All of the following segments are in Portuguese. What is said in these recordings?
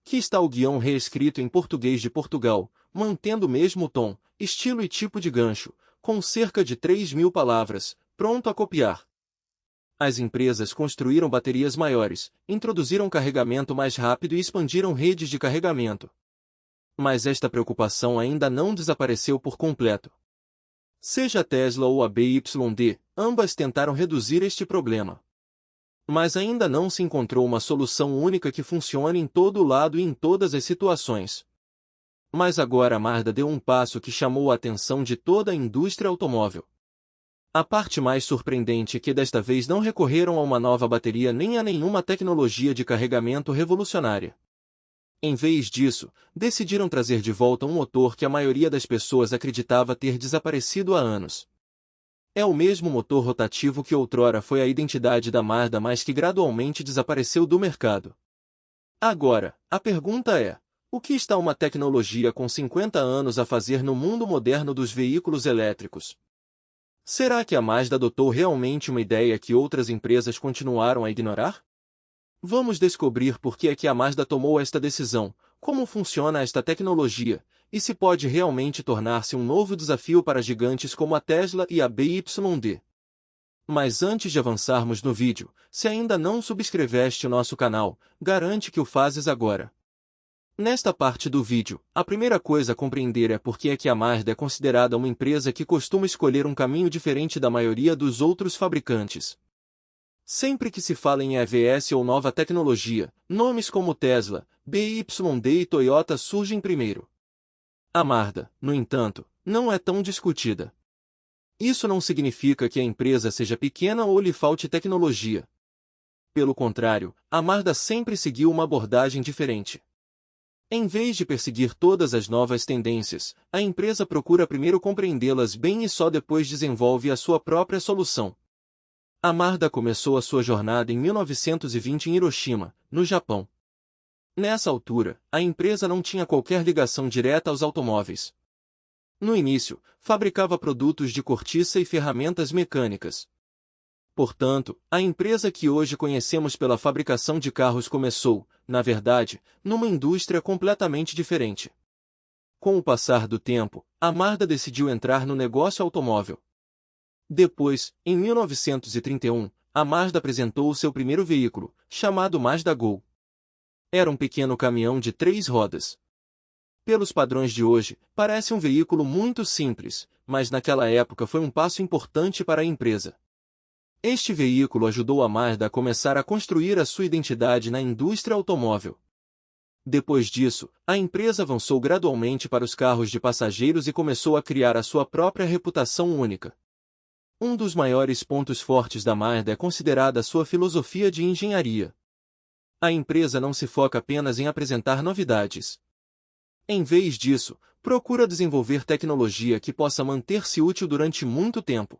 Aqui está o guião reescrito em português de Portugal, mantendo o mesmo tom, estilo e tipo de gancho, com cerca de 3.000 palavras, pronto a copiar. As empresas construíram baterias maiores, introduziram carregamento mais rápido e expandiram redes de carregamento. Mas esta preocupação ainda não desapareceu por completo. Seja a Tesla ou a BYD, ambas tentaram reduzir este problema. Mas ainda não se encontrou uma solução única que funcione em todo lado e em todas as situações. Mas agora a Mazda deu um passo que chamou a atenção de toda a indústria automóvel. A parte mais surpreendente é que desta vez não recorreram a uma nova bateria nem a nenhuma tecnologia de carregamento revolucionária. Em vez disso, decidiram trazer de volta um motor que a maioria das pessoas acreditava ter desaparecido há anos. É o mesmo motor rotativo que outrora foi a identidade da Mazda, mas que gradualmente desapareceu do mercado. Agora, a pergunta é: o que está uma tecnologia com 50 anos a fazer no mundo moderno dos veículos elétricos? Será que a Mazda adotou realmente uma ideia que outras empresas continuaram a ignorar? Vamos descobrir por que é que a Mazda tomou esta decisão, como funciona esta tecnologia, e se pode realmente tornar-se um novo desafio para gigantes como a Tesla e a BYD. Mas antes de avançarmos no vídeo, se ainda não subscreveste o nosso canal, garante que o fazes agora. Nesta parte do vídeo, a primeira coisa a compreender é por que é que a Mazda é considerada uma empresa que costuma escolher um caminho diferente da maioria dos outros fabricantes. Sempre que se fala em EVS ou nova tecnologia, nomes como Tesla, BYD e Toyota surgem primeiro. A Mazda, no entanto, não é tão discutida. Isso não significa que a empresa seja pequena ou lhe falte tecnologia. Pelo contrário, a Mazda sempre seguiu uma abordagem diferente. Em vez de perseguir todas as novas tendências, a empresa procura primeiro compreendê-las bem e só depois desenvolve a sua própria solução. A Mazda começou a sua jornada em 1920 em Hiroshima, no Japão. Nessa altura, a empresa não tinha qualquer ligação direta aos automóveis. No início, fabricava produtos de cortiça e ferramentas mecânicas. Portanto, a empresa que hoje conhecemos pela fabricação de carros começou, na verdade, numa indústria completamente diferente. Com o passar do tempo, a Mazda decidiu entrar no negócio automóvel. Depois, em 1931, a Mazda apresentou o seu primeiro veículo, chamado Mazda Gol. Era um pequeno caminhão de 3 rodas. Pelos padrões de hoje, parece um veículo muito simples, mas naquela época foi um passo importante para a empresa. Este veículo ajudou a Mazda a começar a construir a sua identidade na indústria automóvel. Depois disso, a empresa avançou gradualmente para os carros de passageiros e começou a criar a sua própria reputação única. Um dos maiores pontos fortes da Mazda é considerada a sua filosofia de engenharia. A empresa não se foca apenas em apresentar novidades. Em vez disso, procura desenvolver tecnologia que possa manter-se útil durante muito tempo.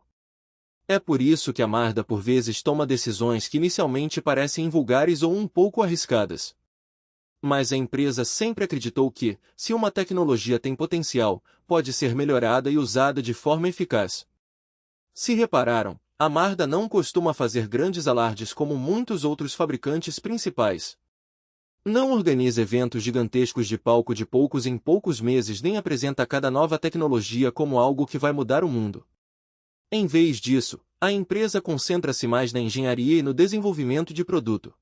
É por isso que a Mazda por vezes toma decisões que inicialmente parecem invulgares ou um pouco arriscadas. Mas a empresa sempre acreditou que, se uma tecnologia tem potencial, pode ser melhorada e usada de forma eficaz. Se repararam, a Mazda não costuma fazer grandes alardes como muitos outros fabricantes principais. Não organiza eventos gigantescos de palco de poucos em poucos meses nem apresenta cada nova tecnologia como algo que vai mudar o mundo. Em vez disso, a empresa concentra-se mais na engenharia e no desenvolvimento de produto.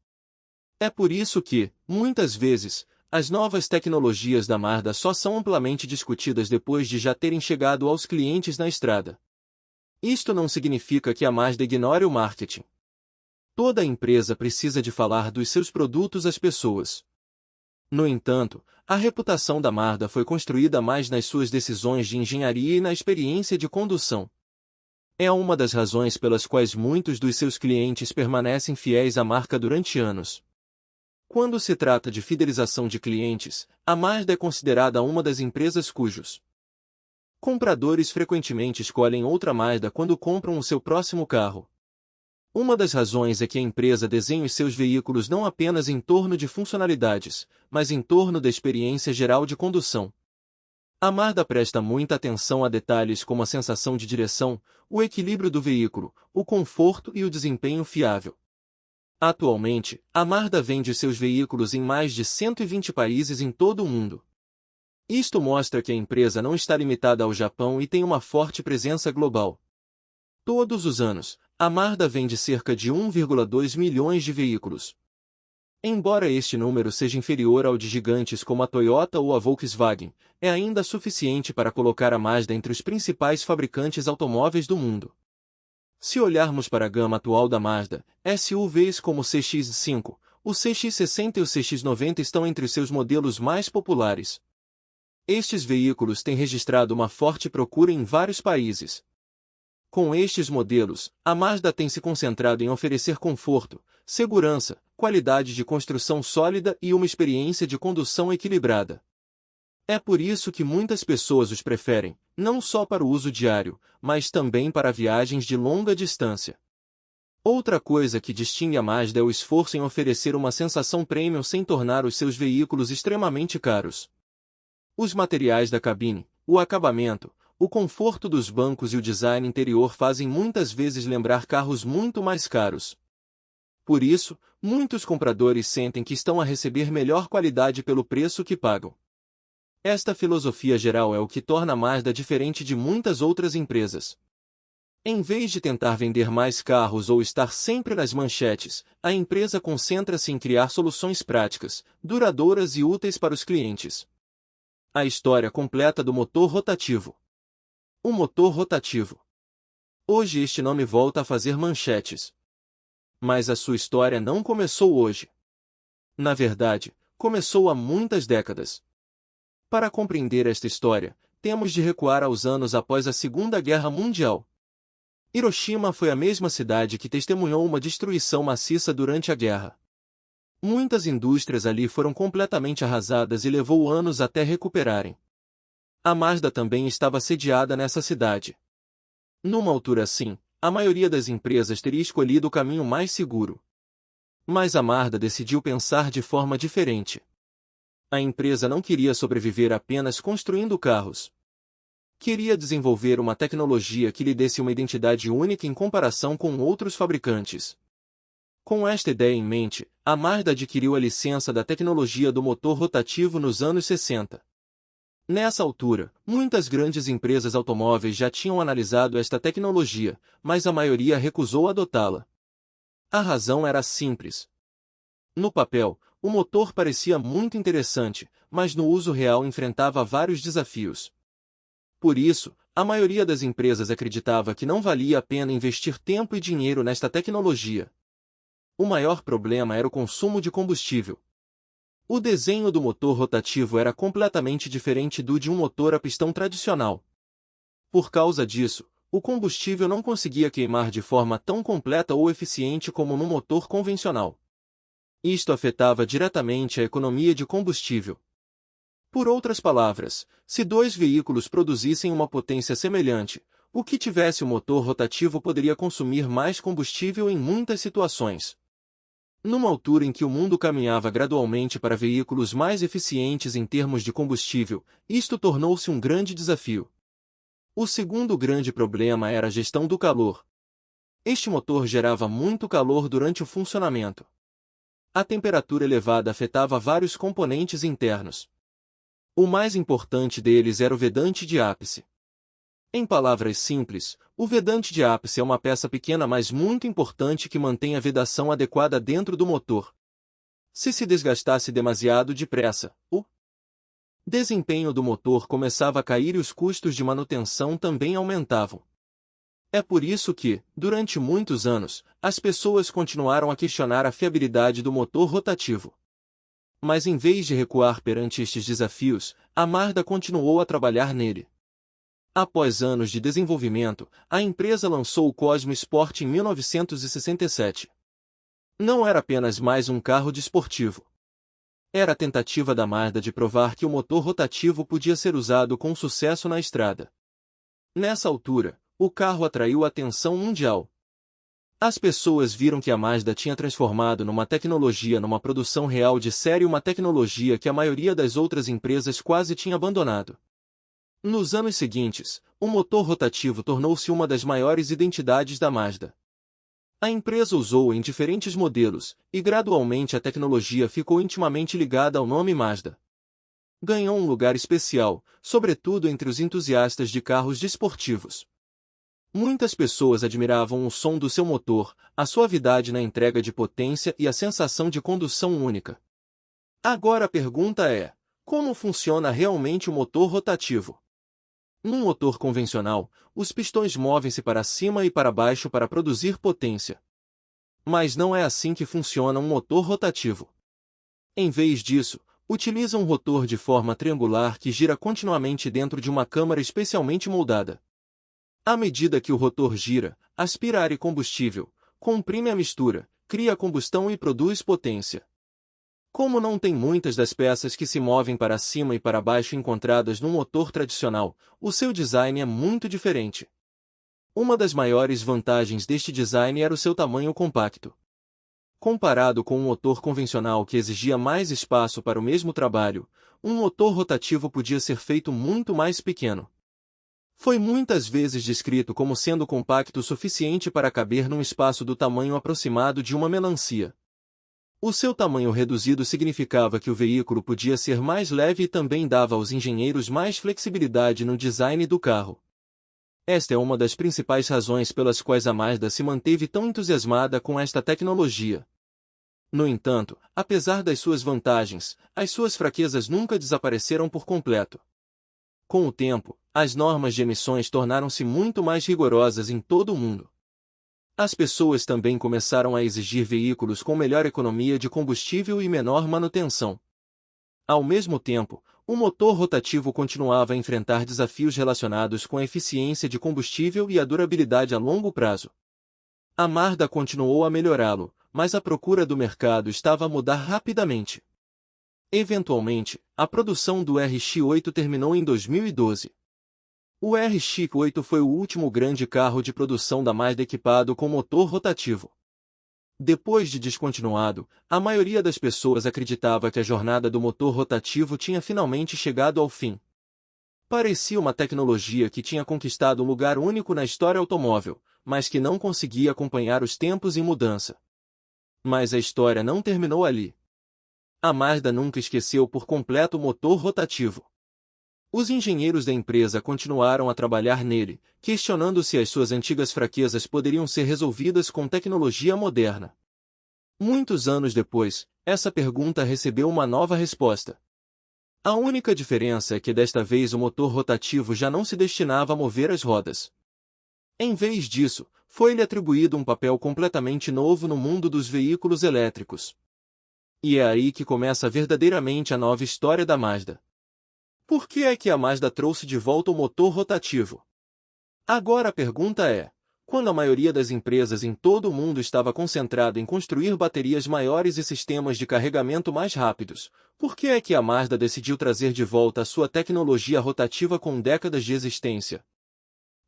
É por isso que, muitas vezes, as novas tecnologias da Mazda só são amplamente discutidas depois de já terem chegado aos clientes na estrada. Isto não significa que a Mazda ignore o marketing. Toda empresa precisa de falar dos seus produtos às pessoas. No entanto, a reputação da Mazda foi construída mais nas suas decisões de engenharia e na experiência de condução. É uma das razões pelas quais muitos dos seus clientes permanecem fiéis à marca durante anos. Quando se trata de fidelização de clientes, a Mazda é considerada uma das empresas cujos compradores frequentemente escolhem outra Mazda quando compram o seu próximo carro. Uma das razões é que a empresa desenha os seus veículos não apenas em torno de funcionalidades, mas em torno da experiência geral de condução. A Mazda presta muita atenção a detalhes como a sensação de direção, o equilíbrio do veículo, o conforto e o desempenho fiável. Atualmente, a Mazda vende seus veículos em mais de 120 países em todo o mundo. Isto mostra que a empresa não está limitada ao Japão e tem uma forte presença global. Todos os anos, a Mazda vende cerca de 1,2 milhões de veículos. Embora este número seja inferior ao de gigantes como a Toyota ou a Volkswagen, é ainda suficiente para colocar a Mazda entre os principais fabricantes automóveis do mundo. Se olharmos para a gama atual da Mazda, SUVs como o CX-5, o CX-60 e o CX-90 estão entre os seus modelos mais populares. Estes veículos têm registrado uma forte procura em vários países. Com estes modelos, a Mazda tem se concentrado em oferecer conforto, segurança, qualidade de construção sólida e uma experiência de condução equilibrada. É por isso que muitas pessoas os preferem, não só para o uso diário, mas também para viagens de longa distância. Outra coisa que distingue a Mazda é o esforço em oferecer uma sensação premium sem tornar os seus veículos extremamente caros. Os materiais da cabine, o acabamento, o conforto dos bancos e o design interior fazem muitas vezes lembrar carros muito mais caros. Por isso, muitos compradores sentem que estão a receber melhor qualidade pelo preço que pagam. Esta filosofia geral é o que torna a Mazda diferente de muitas outras empresas. Em vez de tentar vender mais carros ou estar sempre nas manchetes, a empresa concentra-se em criar soluções práticas, duradouras e úteis para os clientes. A história completa do motor rotativo. O motor rotativo. Hoje este nome volta a fazer manchetes. Mas a sua história não começou hoje. Na verdade, começou há muitas décadas. Para compreender esta história, temos de recuar aos anos após a Segunda Guerra Mundial. Hiroshima foi a mesma cidade que testemunhou uma destruição maciça durante a guerra. Muitas indústrias ali foram completamente arrasadas e levou anos até recuperarem. A Mazda também estava sediada nessa cidade. Numa altura assim, a maioria das empresas teria escolhido o caminho mais seguro. Mas a Mazda decidiu pensar de forma diferente. A empresa não queria sobreviver apenas construindo carros. Queria desenvolver uma tecnologia que lhe desse uma identidade única em comparação com outros fabricantes. Com esta ideia em mente, a Mazda adquiriu a licença da tecnologia do motor rotativo nos anos 60. Nessa altura, muitas grandes empresas automóveis já tinham analisado esta tecnologia, mas a maioria recusou adotá-la. A razão era simples. No papel, o motor parecia muito interessante, mas no uso real enfrentava vários desafios. Por isso, a maioria das empresas acreditava que não valia a pena investir tempo e dinheiro nesta tecnologia. O maior problema era o consumo de combustível. O desenho do motor rotativo era completamente diferente do de um motor a pistão tradicional. Por causa disso, o combustível não conseguia queimar de forma tão completa ou eficiente como no motor convencional. Isto afetava diretamente a economia de combustível. Por outras palavras, se dois veículos produzissem uma potência semelhante, o que tivesse o motor rotativo poderia consumir mais combustível em muitas situações. Numa altura em que o mundo caminhava gradualmente para veículos mais eficientes em termos de combustível, isto tornou-se um grande desafio. O segundo grande problema era a gestão do calor. Este motor gerava muito calor durante o funcionamento. A temperatura elevada afetava vários componentes internos. O mais importante deles era o vedante de ápice. Em palavras simples, o vedante de ápice é uma peça pequena mas muito importante que mantém a vedação adequada dentro do motor. Se desgastasse demasiado depressa, o desempenho do motor começava a cair e os custos de manutenção também aumentavam. É por isso que, durante muitos anos, as pessoas continuaram a questionar a fiabilidade do motor rotativo. Mas em vez de recuar perante estes desafios, a Mazda continuou a trabalhar nele. Após anos de desenvolvimento, a empresa lançou o Cosmo Sport em 1967. Não era apenas mais um carro desportivo. Era a tentativa da Mazda de provar que o motor rotativo podia ser usado com sucesso na estrada. Nessa altura, o carro atraiu a atenção mundial. As pessoas viram que a Mazda tinha transformado numa tecnologia numa produção real de série uma tecnologia que a maioria das outras empresas quase tinha abandonado. Nos anos seguintes, o motor rotativo tornou-se uma das maiores identidades da Mazda. A empresa usou em diferentes modelos, e gradualmente a tecnologia ficou intimamente ligada ao nome Mazda. Ganhou um lugar especial, sobretudo entre os entusiastas de carros desportivos. Muitas pessoas admiravam o som do seu motor, a suavidade na entrega de potência e a sensação de condução única. Agora a pergunta é: como funciona realmente o motor rotativo? Num motor convencional, os pistões movem-se para cima e para baixo para produzir potência. Mas não é assim que funciona um motor rotativo. Em vez disso, utiliza um rotor de forma triangular que gira continuamente dentro de uma câmara especialmente moldada. À medida que o rotor gira, aspira ar e combustível, comprime a mistura, cria combustão e produz potência. Como não tem muitas das peças que se movem para cima e para baixo encontradas num motor tradicional, o seu design é muito diferente. Uma das maiores vantagens deste design era o seu tamanho compacto. Comparado com um motor convencional que exigia mais espaço para o mesmo trabalho, um motor rotativo podia ser feito muito mais pequeno. Foi muitas vezes descrito como sendo compacto o suficiente para caber num espaço do tamanho aproximado de uma melancia. O seu tamanho reduzido significava que o veículo podia ser mais leve e também dava aos engenheiros mais flexibilidade no design do carro. Esta é uma das principais razões pelas quais a Mazda se manteve tão entusiasmada com esta tecnologia. No entanto, apesar das suas vantagens, as suas fraquezas nunca desapareceram por completo. Com o tempo, as normas de emissões tornaram-se muito mais rigorosas em todo o mundo. As pessoas também começaram a exigir veículos com melhor economia de combustível e menor manutenção. Ao mesmo tempo, o motor rotativo continuava a enfrentar desafios relacionados com a eficiência de combustível e a durabilidade a longo prazo. A Mazda continuou a melhorá-lo, mas a procura do mercado estava a mudar rapidamente. Eventualmente, a produção do RX-8 terminou em 2012. O RX-8 foi o último grande carro de produção da Mazda equipado com motor rotativo. Depois de descontinuado, a maioria das pessoas acreditava que a jornada do motor rotativo tinha finalmente chegado ao fim. Parecia uma tecnologia que tinha conquistado um lugar único na história automóvel, mas que não conseguia acompanhar os tempos em mudança. Mas a história não terminou ali. A Mazda nunca esqueceu por completo o motor rotativo. Os engenheiros da empresa continuaram a trabalhar nele, questionando se as suas antigas fraquezas poderiam ser resolvidas com tecnologia moderna. Muitos anos depois, essa pergunta recebeu uma nova resposta. A única diferença é que desta vez o motor rotativo já não se destinava a mover as rodas. Em vez disso, foi-lhe atribuído um papel completamente novo no mundo dos veículos elétricos. E é aí que começa verdadeiramente a nova história da Mazda. Por que é que a Mazda trouxe de volta o motor rotativo? Agora a pergunta é: quando a maioria das empresas em todo o mundo estava concentrada em construir baterias maiores e sistemas de carregamento mais rápidos, por que é que a Mazda decidiu trazer de volta a sua tecnologia rotativa com décadas de existência?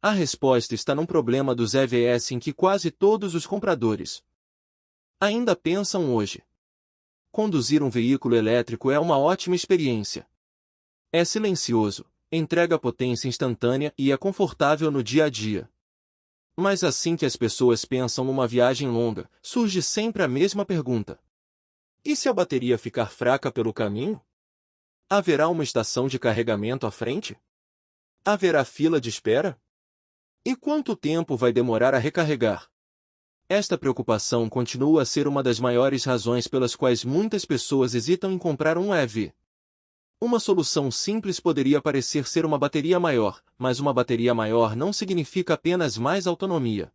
A resposta está num problema dos EVs em que quase todos os compradores ainda pensam hoje. Conduzir um veículo elétrico é uma ótima experiência. É silencioso, entrega potência instantânea e é confortável no dia a dia. Mas assim que as pessoas pensam numa viagem longa, surge sempre a mesma pergunta: e se a bateria ficar fraca pelo caminho? Haverá uma estação de carregamento à frente? Haverá fila de espera? E quanto tempo vai demorar a recarregar? Esta preocupação continua a ser uma das maiores razões pelas quais muitas pessoas hesitam em comprar um EV. Uma solução simples poderia parecer ser uma bateria maior, mas uma bateria maior não significa apenas mais autonomia.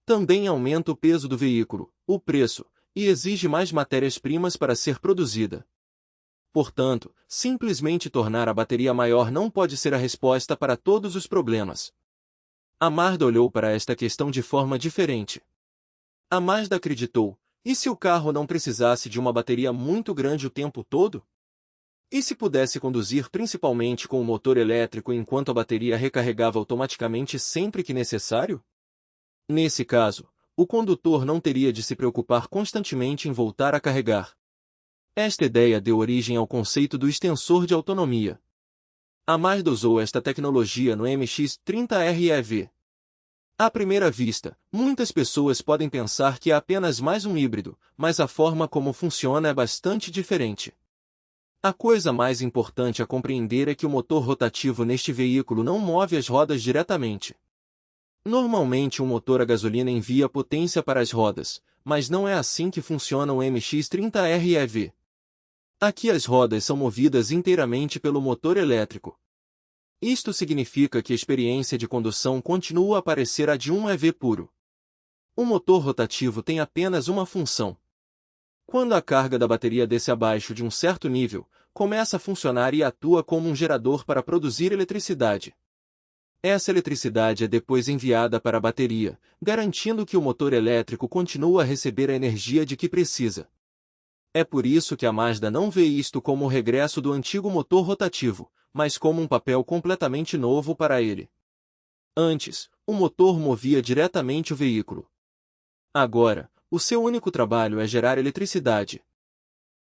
Também aumenta o peso do veículo, o preço, e exige mais matérias-primas para ser produzida. Portanto, simplesmente tornar a bateria maior não pode ser a resposta para todos os problemas. A Mazda olhou para esta questão de forma diferente. A Mazda acreditou: e se o carro não precisasse de uma bateria muito grande o tempo todo? E se pudesse conduzir principalmente com o motor elétrico enquanto a bateria recarregava automaticamente sempre que necessário? Nesse caso, o condutor não teria de se preocupar constantemente em voltar a carregar. Esta ideia deu origem ao conceito do extensor de autonomia. A Mazda usou esta tecnologia no MX-30R EV. À primeira vista, muitas pessoas podem pensar que é apenas mais um híbrido, mas a forma como funciona é bastante diferente. A coisa mais importante a compreender é que o motor rotativo neste veículo não move as rodas diretamente. Normalmente um motor a gasolina envia potência para as rodas, mas não é assim que funciona o MX-30R EV. Aqui as rodas são movidas inteiramente pelo motor elétrico. Isto significa que a experiência de condução continua a parecer a de um EV puro. O motor rotativo tem apenas uma função. Quando a carga da bateria desce abaixo de um certo nível, começa a funcionar e atua como um gerador para produzir eletricidade. Essa eletricidade é depois enviada para a bateria, garantindo que o motor elétrico continua a receber a energia de que precisa. É por isso que a Mazda não vê isto como o regresso do antigo motor rotativo, mas como um papel completamente novo para ele. Antes, o motor movia diretamente o veículo. Agora, o seu único trabalho é gerar eletricidade.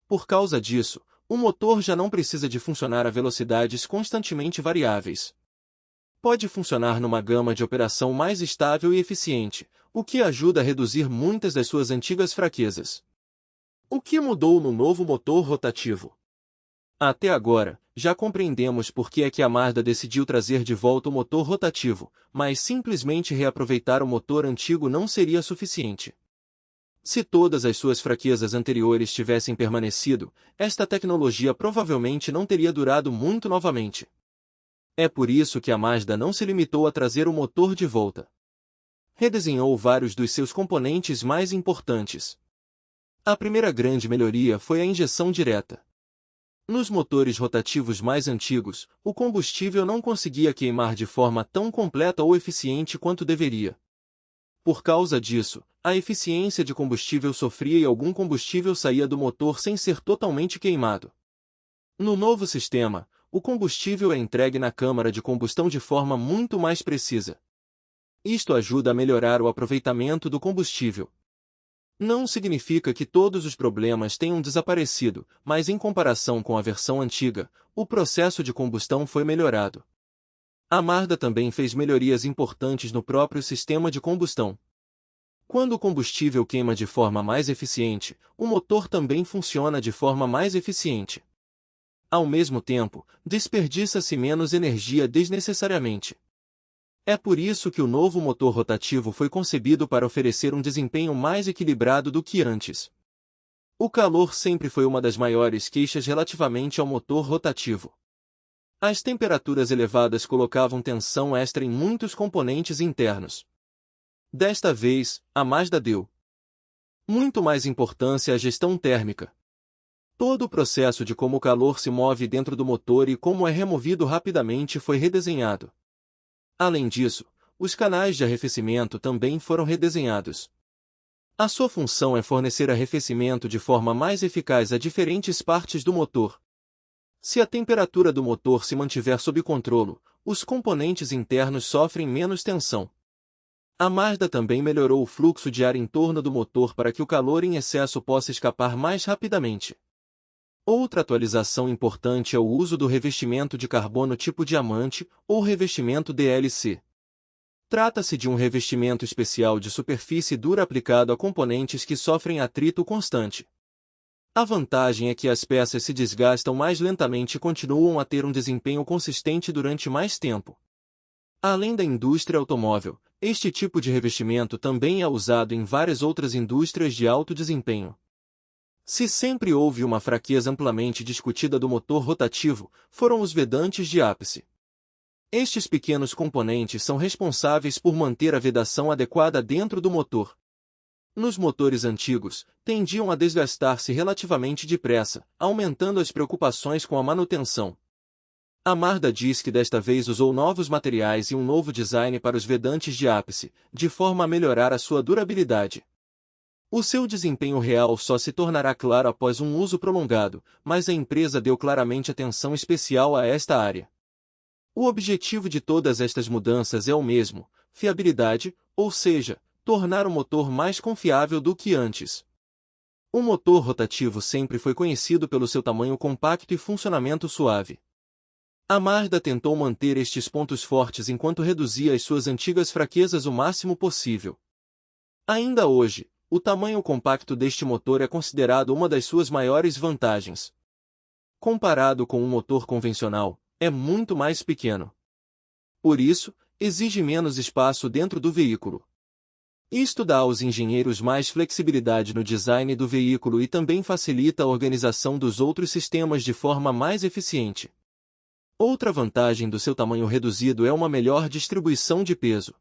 Por causa disso, o motor já não precisa de funcionar a velocidades constantemente variáveis. Pode funcionar numa gama de operação mais estável e eficiente, o que ajuda a reduzir muitas das suas antigas fraquezas. O que mudou no novo motor rotativo? Até agora, já compreendemos por que é que a Mazda decidiu trazer de volta o motor rotativo, mas simplesmente reaproveitar o motor antigo não seria suficiente. Se todas as suas fraquezas anteriores tivessem permanecido, esta tecnologia provavelmente não teria durado muito novamente. É por isso que a Mazda não se limitou a trazer o motor de volta. Redesenhou vários dos seus componentes mais importantes. A primeira grande melhoria foi a injeção direta. Nos motores rotativos mais antigos, o combustível não conseguia queimar de forma tão completa ou eficiente quanto deveria. Por causa disso, a eficiência de combustível sofria e algum combustível saía do motor sem ser totalmente queimado. No novo sistema, o combustível é entregue na câmara de combustão de forma muito mais precisa. Isto ajuda a melhorar o aproveitamento do combustível. Não significa que todos os problemas tenham desaparecido, mas em comparação com a versão antiga, o processo de combustão foi melhorado. A Mazda também fez melhorias importantes no próprio sistema de combustão. Quando o combustível queima de forma mais eficiente, o motor também funciona de forma mais eficiente. Ao mesmo tempo, desperdiça-se menos energia desnecessariamente. É por isso que o novo motor rotativo foi concebido para oferecer um desempenho mais equilibrado do que antes. O calor sempre foi uma das maiores queixas relativamente ao motor rotativo. As temperaturas elevadas colocavam tensão extra em muitos componentes internos. Desta vez, a Mazda deu muito mais importância à gestão térmica. Todo o processo de como o calor se move dentro do motor e como é removido rapidamente foi redesenhado. Além disso, os canais de arrefecimento também foram redesenhados. A sua função é fornecer arrefecimento de forma mais eficaz a diferentes partes do motor. Se a temperatura do motor se mantiver sob controle, os componentes internos sofrem menos tensão. A Mazda também melhorou o fluxo de ar em torno do motor para que o calor em excesso possa escapar mais rapidamente. Outra atualização importante é o uso do revestimento de carbono tipo diamante, ou revestimento DLC. Trata-se de um revestimento especial de superfície dura aplicado a componentes que sofrem atrito constante. A vantagem é que as peças se desgastam mais lentamente e continuam a ter um desempenho consistente durante mais tempo. Além da indústria automóvel, este tipo de revestimento também é usado em várias outras indústrias de alto desempenho. Se sempre houve uma fraqueza amplamente discutida do motor rotativo, foram os vedantes de ápice. Estes pequenos componentes são responsáveis por manter a vedação adequada dentro do motor. Nos motores antigos, tendiam a desgastar-se relativamente depressa, aumentando as preocupações com a manutenção. A Mazda diz que desta vez usou novos materiais e um novo design para os vedantes de ápice, de forma a melhorar a sua durabilidade. O seu desempenho real só se tornará claro após um uso prolongado, mas a empresa deu claramente atenção especial a esta área. O objetivo de todas estas mudanças é o mesmo: fiabilidade, ou seja, tornar o motor mais confiável do que antes. O motor rotativo sempre foi conhecido pelo seu tamanho compacto e funcionamento suave. A Mazda tentou manter estes pontos fortes enquanto reduzia as suas antigas fraquezas o máximo possível. Ainda hoje, o tamanho compacto deste motor é considerado uma das suas maiores vantagens. Comparado com um motor convencional, é muito mais pequeno. Por isso, exige menos espaço dentro do veículo. Isto dá aos engenheiros mais flexibilidade no design do veículo e também facilita a organização dos outros sistemas de forma mais eficiente. Outra vantagem do seu tamanho reduzido é uma melhor distribuição de peso.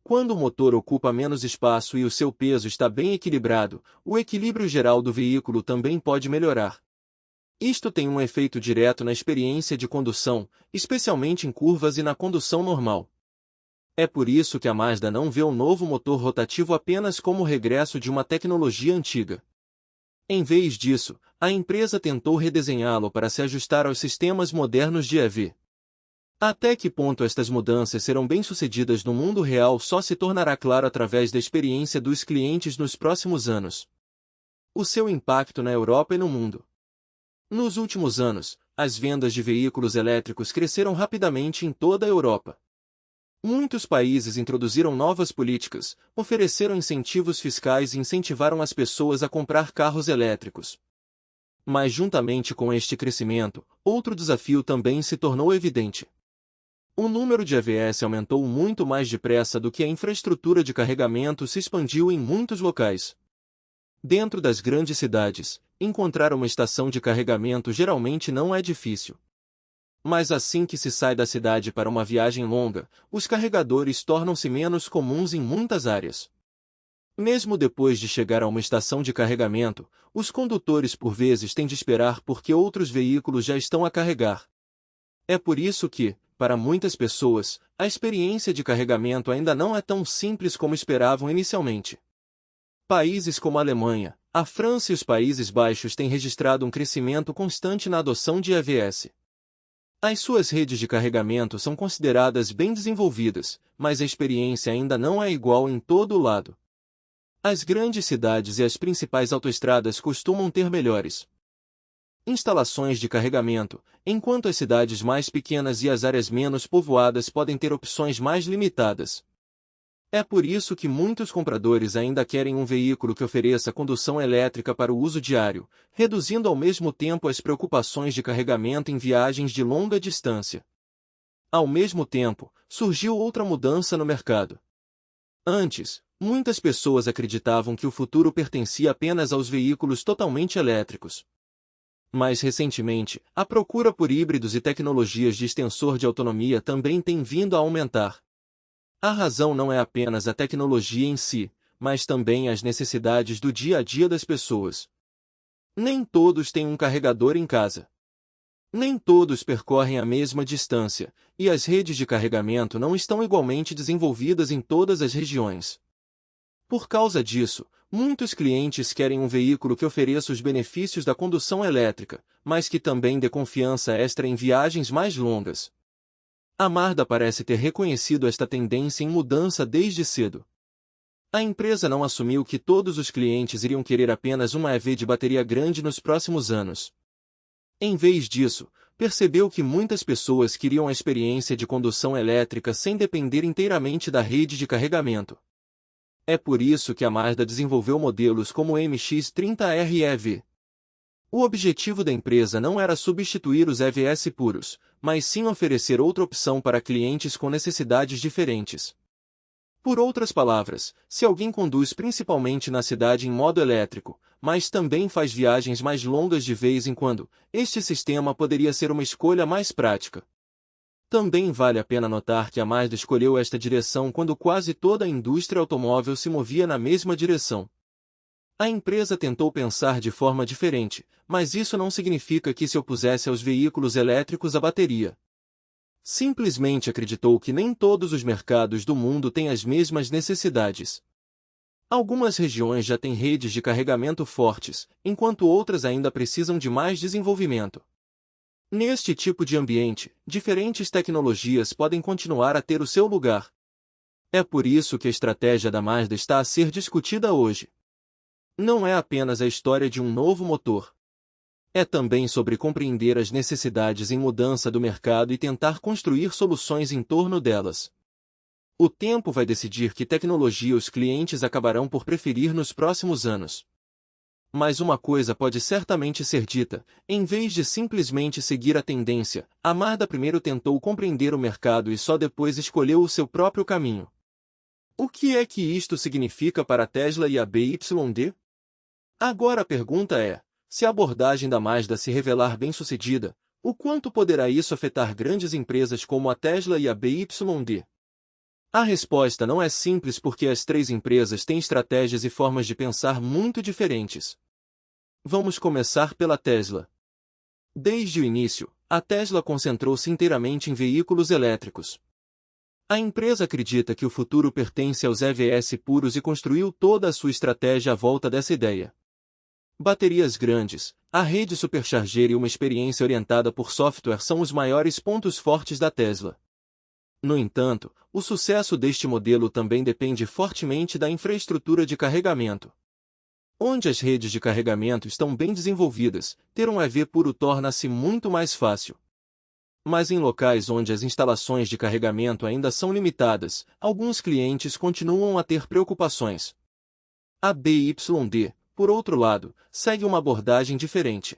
Quando o motor ocupa menos espaço e o seu peso está bem equilibrado, o equilíbrio geral do veículo também pode melhorar. Isto tem um efeito direto na experiência de condução, especialmente em curvas e na condução normal. É por isso que a Mazda não vê o novo motor rotativo apenas como o regresso de uma tecnologia antiga. Em vez disso, a empresa tentou redesenhá-lo para se ajustar aos sistemas modernos de EV. Até que ponto estas mudanças serão bem-sucedidas no mundo real só se tornará claro através da experiência dos clientes nos próximos anos. O seu impacto na Europa e no mundo. Nos últimos anos, as vendas de veículos elétricos cresceram rapidamente em toda a Europa. Muitos países introduziram novas políticas, ofereceram incentivos fiscais e incentivaram as pessoas a comprar carros elétricos. Mas juntamente com este crescimento, outro desafio também se tornou evidente. O número de EVs aumentou muito mais depressa do que a infraestrutura de carregamento se expandiu em muitos locais. Dentro das grandes cidades, encontrar uma estação de carregamento geralmente não é difícil. Mas assim que se sai da cidade para uma viagem longa, os carregadores tornam-se menos comuns em muitas áreas. Mesmo depois de chegar a uma estação de carregamento, os condutores por vezes têm de esperar porque outros veículos já estão a carregar. É por isso que, para muitas pessoas, a experiência de carregamento ainda não é tão simples como esperavam inicialmente. Países como a Alemanha, a França e os Países Baixos têm registrado um crescimento constante na adoção de EVs. As suas redes de carregamento são consideradas bem desenvolvidas, mas a experiência ainda não é igual em todo o lado. As grandes cidades e as principais autoestradas costumam ter melhores instalações de carregamento, enquanto as cidades mais pequenas e as áreas menos povoadas podem ter opções mais limitadas. É por isso que muitos compradores ainda querem um veículo que ofereça condução elétrica para o uso diário, reduzindo ao mesmo tempo as preocupações de carregamento em viagens de longa distância. Ao mesmo tempo, surgiu outra mudança no mercado. Antes, muitas pessoas acreditavam que o futuro pertencia apenas aos veículos totalmente elétricos. Mais recentemente, a procura por híbridos e tecnologias de extensor de autonomia também tem vindo a aumentar. A razão não é apenas a tecnologia em si, mas também as necessidades do dia a dia das pessoas. Nem todos têm um carregador em casa. Nem todos percorrem a mesma distância, e as redes de carregamento não estão igualmente desenvolvidas em todas as regiões. Por causa disso, muitos clientes querem um veículo que ofereça os benefícios da condução elétrica, mas que também dê confiança extra em viagens mais longas. A Mazda parece ter reconhecido esta tendência em mudança desde cedo. A empresa não assumiu que todos os clientes iriam querer apenas uma EV de bateria grande nos próximos anos. Em vez disso, percebeu que muitas pessoas queriam a experiência de condução elétrica sem depender inteiramente da rede de carregamento. É por isso que a Mazda desenvolveu modelos como o MX-30R EV. O objetivo da empresa não era substituir os EVs puros, mas sim oferecer outra opção para clientes com necessidades diferentes. Por outras palavras, se alguém conduz principalmente na cidade em modo elétrico, mas também faz viagens mais longas de vez em quando, este sistema poderia ser uma escolha mais prática. Também vale a pena notar que a Mazda escolheu esta direção quando quase toda a indústria automóvel se movia na mesma direção. A empresa tentou pensar de forma diferente, mas isso não significa que se opusesse aos veículos elétricos à bateria. Simplesmente acreditou que nem todos os mercados do mundo têm as mesmas necessidades. Algumas regiões já têm redes de carregamento fortes, enquanto outras ainda precisam de mais desenvolvimento. Neste tipo de ambiente, diferentes tecnologias podem continuar a ter o seu lugar. É por isso que a estratégia da Mazda está a ser discutida hoje. Não é apenas a história de um novo motor. É também sobre compreender as necessidades em mudança do mercado e tentar construir soluções em torno delas. O tempo vai decidir que tecnologia os clientes acabarão por preferir nos próximos anos. Mas uma coisa pode certamente ser dita: em vez de simplesmente seguir a tendência, a Mazda primeiro tentou compreender o mercado e só depois escolheu o seu próprio caminho. O que é que isto significa para a Tesla e a BYD? Agora a pergunta é: se a abordagem da Mazda se revelar bem-sucedida, o quanto poderá isso afetar grandes empresas como a Tesla e a BYD? A resposta não é simples porque as três empresas têm estratégias e formas de pensar muito diferentes. Vamos começar pela Tesla. Desde o início, a Tesla concentrou-se inteiramente em veículos elétricos. A empresa acredita que o futuro pertence aos EVs puros e construiu toda a sua estratégia à volta dessa ideia. Baterias grandes, a rede supercharger e uma experiência orientada por software são os maiores pontos fortes da Tesla. No entanto, o sucesso deste modelo também depende fortemente da infraestrutura de carregamento. Onde as redes de carregamento estão bem desenvolvidas, ter um EV puro torna-se muito mais fácil. Mas em locais onde as instalações de carregamento ainda são limitadas, alguns clientes continuam a ter preocupações. A BYD, por outro lado, segue uma abordagem diferente.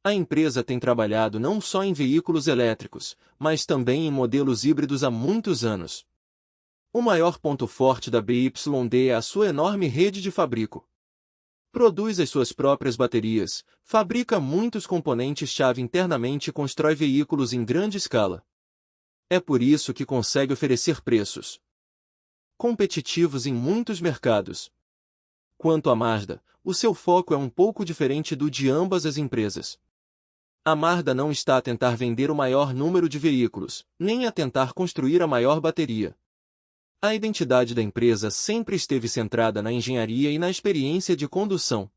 A empresa tem trabalhado não só em veículos elétricos, mas também em modelos híbridos há muitos anos. O maior ponto forte da BYD é a sua enorme rede de fabrico. Produz as suas próprias baterias, fabrica muitos componentes-chave internamente e constrói veículos em grande escala. É por isso que consegue oferecer preços competitivos em muitos mercados. Quanto à Mazda, o seu foco é um pouco diferente do de ambas as empresas. A Mazda não está a tentar vender o maior número de veículos, nem a tentar construir a maior bateria. A identidade da empresa sempre esteve centrada na engenharia e na experiência de condução.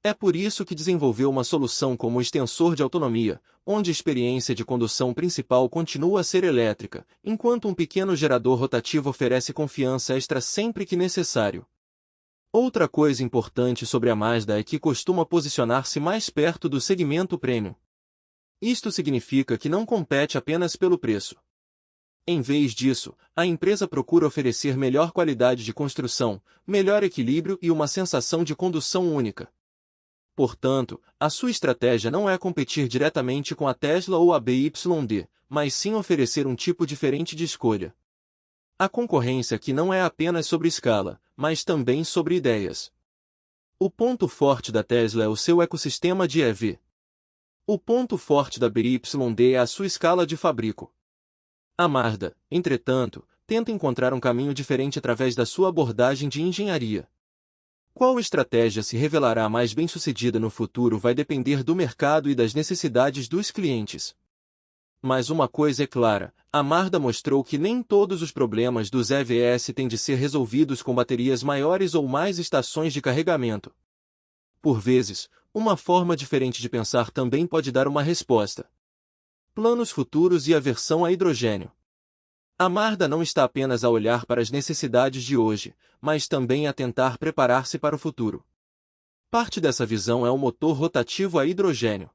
É por isso que desenvolveu uma solução como o extensor de autonomia, onde a experiência de condução principal continua a ser elétrica, enquanto um pequeno gerador rotativo oferece confiança extra sempre que necessário. Outra coisa importante sobre a Mazda é que costuma posicionar-se mais perto do segmento premium. Isto significa que não compete apenas pelo preço. Em vez disso, a empresa procura oferecer melhor qualidade de construção, melhor equilíbrio e uma sensação de condução única. Portanto, a sua estratégia não é competir diretamente com a Tesla ou a BYD, mas sim oferecer um tipo diferente de escolha. A concorrência aqui não é apenas sobre escala, mas também sobre ideias. O ponto forte da Tesla é o seu ecossistema de EV. O ponto forte da BYD é a sua escala de fabrico. A Mazda, entretanto, tenta encontrar um caminho diferente através da sua abordagem de engenharia. Qual estratégia se revelará mais bem-sucedida no futuro vai depender do mercado e das necessidades dos clientes. Mas uma coisa é clara, a Mazda mostrou que nem todos os problemas dos EVs têm de ser resolvidos com baterias maiores ou mais estações de carregamento. Por vezes, uma forma diferente de pensar também pode dar uma resposta. Planos futuros e aversão a hidrogênio. A Mazda não está apenas a olhar para as necessidades de hoje, mas também a tentar preparar-se para o futuro. Parte dessa visão é o motor rotativo a hidrogênio.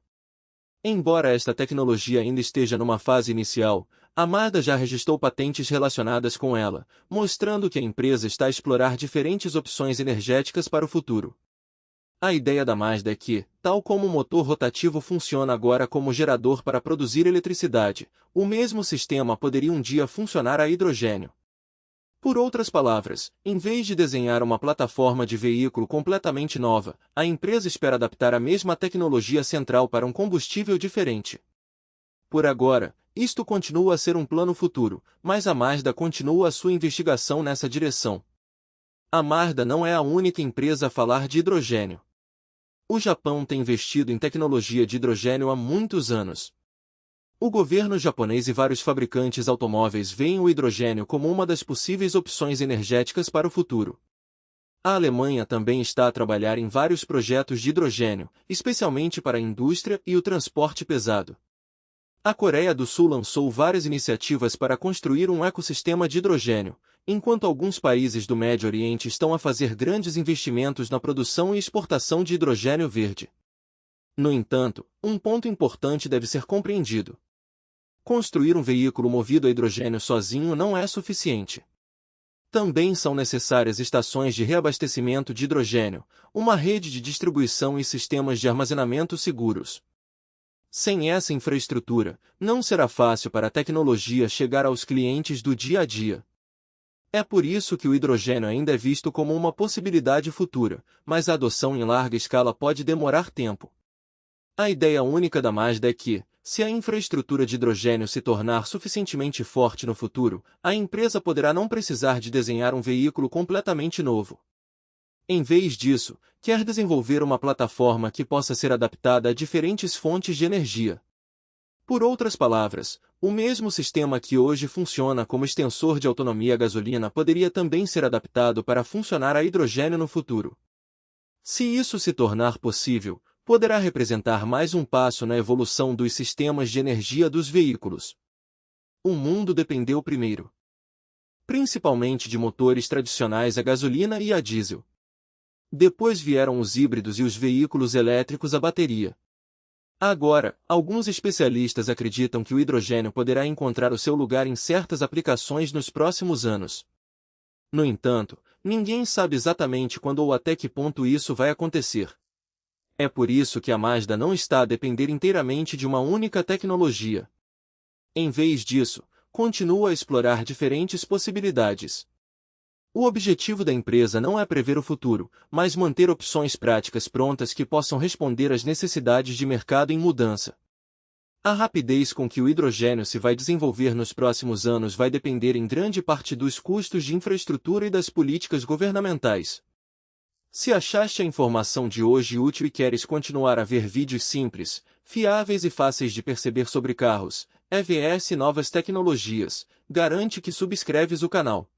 Embora esta tecnologia ainda esteja numa fase inicial, a Mazda já registrou patentes relacionadas com ela, mostrando que a empresa está a explorar diferentes opções energéticas para o futuro. A ideia da Mazda é que, tal como o motor rotativo funciona agora como gerador para produzir eletricidade, o mesmo sistema poderia um dia funcionar a hidrogênio. Por outras palavras, em vez de desenhar uma plataforma de veículo completamente nova, a empresa espera adaptar a mesma tecnologia central para um combustível diferente. Por agora, isto continua a ser um plano futuro, mas a Mazda continua a sua investigação nessa direção. A Mazda não é a única empresa a falar de hidrogênio. O Japão tem investido em tecnologia de hidrogênio há muitos anos. O governo japonês e vários fabricantes automóveis veem o hidrogênio como uma das possíveis opções energéticas para o futuro. A Alemanha também está a trabalhar em vários projetos de hidrogênio, especialmente para a indústria e o transporte pesado. A Coreia do Sul lançou várias iniciativas para construir um ecossistema de hidrogênio, enquanto alguns países do Médio Oriente estão a fazer grandes investimentos na produção e exportação de hidrogênio verde. No entanto, um ponto importante deve ser compreendido. Construir um veículo movido a hidrogênio sozinho não é suficiente. Também são necessárias estações de reabastecimento de hidrogênio, uma rede de distribuição e sistemas de armazenamento seguros. Sem essa infraestrutura, não será fácil para a tecnologia chegar aos clientes do dia a dia. É por isso que o hidrogênio ainda é visto como uma possibilidade futura, mas a adoção em larga escala pode demorar tempo. A ideia única da Mazda é que, se a infraestrutura de hidrogênio se tornar suficientemente forte no futuro, a empresa poderá não precisar de desenhar um veículo completamente novo. Em vez disso, quer desenvolver uma plataforma que possa ser adaptada a diferentes fontes de energia. Por outras palavras, o mesmo sistema que hoje funciona como extensor de autonomia a gasolina poderia também ser adaptado para funcionar a hidrogênio no futuro. Se isso se tornar possível, poderá representar mais um passo na evolução dos sistemas de energia dos veículos. O mundo dependeu primeiro, principalmente de motores tradicionais a gasolina e a diesel. Depois vieram os híbridos e os veículos elétricos a bateria. Agora, alguns especialistas acreditam que o hidrogênio poderá encontrar o seu lugar em certas aplicações nos próximos anos. No entanto, ninguém sabe exatamente quando ou até que ponto isso vai acontecer. É por isso que a Mazda não está a depender inteiramente de uma única tecnologia. Em vez disso, continua a explorar diferentes possibilidades. O objetivo da empresa não é prever o futuro, mas manter opções práticas prontas que possam responder às necessidades de mercado em mudança. A rapidez com que o hidrogênio se vai desenvolver nos próximos anos vai depender em grande parte dos custos de infraestrutura e das políticas governamentais. Se achaste a informação de hoje útil e queres continuar a ver vídeos simples, fiáveis e fáceis de perceber sobre carros, EVs e novas tecnologias, garante que subscreves o canal.